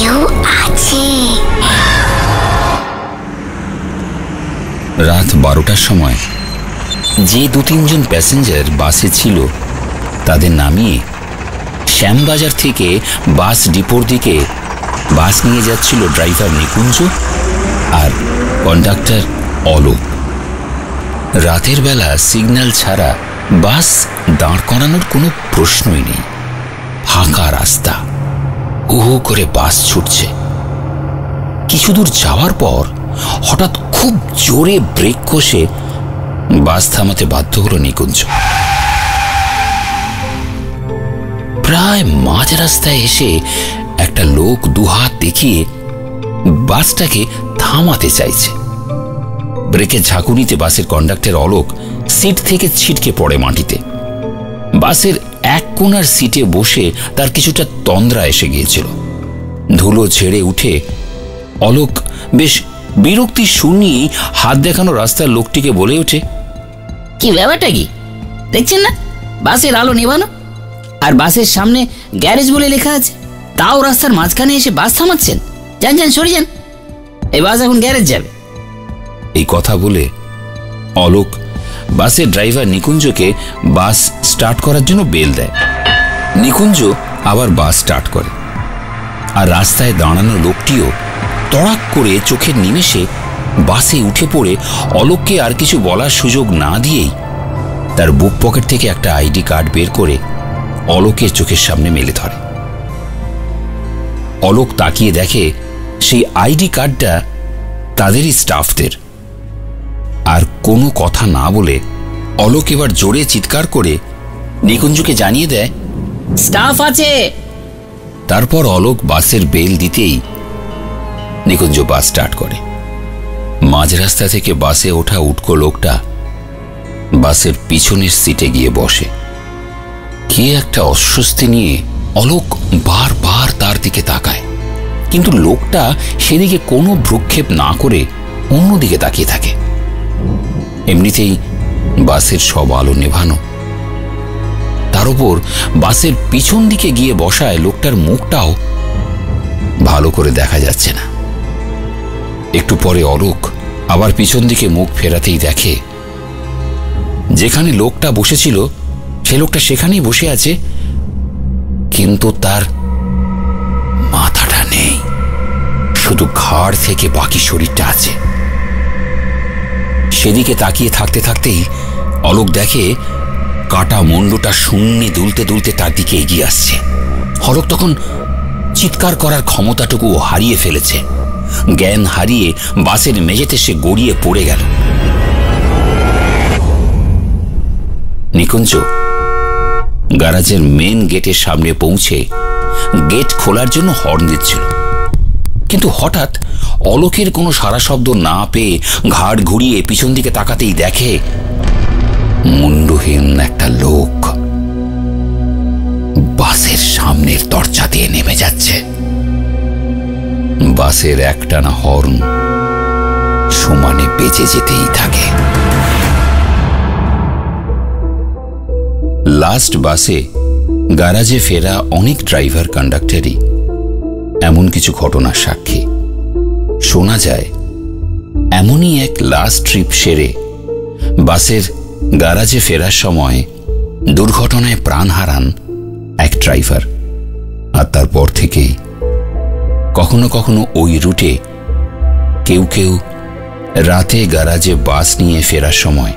কেউ আছে। রাত 12টার সময় যে 2-3 জন প্যাসেঞ্জার বাসে ছিল তাদের নামিয়ে শ্যামবাজার থেকে বাস ডিপোর দিকে বাস নিয়ে যাচ্ছিল ড্রাইভার নিকুঞ্জ আর কন্ডাক্টর অলোক। রাতের বেলা সিগন্যাল ছাড়া বাস দাঁড় করানোর কোনো প্রশ্নই নেই। ফাঁকা রাস্তা, হু হু করে বাস ছুটছে। কিছু দূর যাওয়ার পর হঠাৎ খুব জোরে ব্রেক কষে বাস থামাতে বাধ্য হলো নিকুঞ্জ। প্রায় মাঝ রাস্তায় এসে একটা লোক দুহাত দেখিয়ে বাসটাকে থামাতে চাইছে। ব্রেকের ঝাঁকুনিতে বাসের কন্ডাক্টর অলোক সিট থেকে ছিটকে পড়ে মাটিতে। বাসের এক কোণার সিটে বসে তার কিছুটা তন্দ্রা এসে গিয়েছিল। ধুলো ঝেড়ে উঠে অলোক বেশ বিরক্তি শুনিয়েই হাত দেখানো রাস্তার লোকটিকে বলে ওঠে, কি ব্যাপারটা কি দেখছেন না? বাসের আলো নেভানো আর বাসের সামনে গ্যারেজ বলে লেখা আছে, তাও রাস্তার মাঝখানে এসে বাস থামাচ্ছেন। যান যান, সরে যান, এই বাস এখন গ্যারেজ যাবে। এই কথা বলে অলোক বাসের ড্রাইভার নিকুঞ্জকে বাস স্টার্ট করার জন্য বেল দেয়। নিকুঞ্জ আবার বাস স্টার্ট করে আর রাস্তায় দাঁড়ানো লোকটিও তড়াক করে চোখের নিমেষে বাসে উঠে পড়ে অলোককে আর কিছু বলার সুযোগ না দিয়েই তার বুক পকেট থেকে একটা আইডি কার্ড বের করে অলোকের চোখের সামনে মেলে ধরে। অলোক তাকিয়ে দেখে সেই আইডি কার্ডটা তাদেরই স্টাফদের। আর কোনো কথা না বলে অলোক এবার জোরে চিৎকার করে নিকুঞ্জকে জানিয়ে দেয়, স্টাফ আছে। তারপর অলোক বাসের বেল দিতেই নিকুঞ্জ বাস স্টার্ট করে। মাঝ রাস্তা থেকে বাসে ওঠা উটকো লোকটা বাসের পিছনের সিটে গিয়ে বসে। কে একটা অস্বস্তি নিয়ে অলোক বারবার তার দিকে তাকায়, কিন্তু লোকটা সেদিকে কোনো ভ্রুক্ষেপ না করে অন্যদিকে তাকিয়ে থাকে। এমনিতেই বাসের সব আলো নেভানো, তার উপর বাসের পিছন দিকে গিয়ে বসায় লোকটার মুখটাও ভালো করে দেখা যাচ্ছে না। একটু পরে অলোক আবার পিছন দিকে মুখ ফেরাতেই দেখে যেখানে লোকটা বসেছিল সে লোকটা সেখানেই বসে আছে, কিন্তু তার মাথাটা নেই, শুধু ঘাড় থেকে বাকি শরীরটা আছে। সেদিকে তাকিয়ে থাকতে থাকতেই অলোক দেখে কাটা মুন্ডুটা শূন্যে দুলতে দুলতে তার দিকে এগিয়ে আসছে। অলোক তখন চিৎকার করার ক্ষমতাটুকু হারিয়ে ফেলেছে। জ্ঞান হারিয়ে বাসের মেঝেতে সে গড়িয়ে পড়ে গেল। নিকুঞ্জ গ্যারাজের মেন গেটের সামনে পৌঁছে গেট খোলার জন্য হর্ন দিচ্ছিল, কিন্তু হঠাৎ অলোকের কোনো সারা শব্দ না পেয়ে ঘাড় ঘুরিয়ে পিছন দিকে তাকাতেই দেখে মুন্ডহীন একটা লোক বাসের সামনের দরজা দিয়ে নেমে যাচ্ছে। বাসের একটানা হর্ন সমানে বেজে যেতেই থাকে। লাস্ট বাসে গ্যারাজে ফেরা অনেক ড্রাইভার কন্ডাক্টরই এমন কিছু ঘটনার সাক্ষী। শোনা যায় এমনই এক লাস্ট ট্রিপ সেরে বাসের গ্যারাজে ফেরার সময় দুর্ঘটনায় প্রাণ হারান এক ড্রাইভার। আর তারপর থেকেই কখনো কখনো ওই রুটে কেউ কেউ রাতে গ্যারাজে বাস নিয়ে ফেরার সময়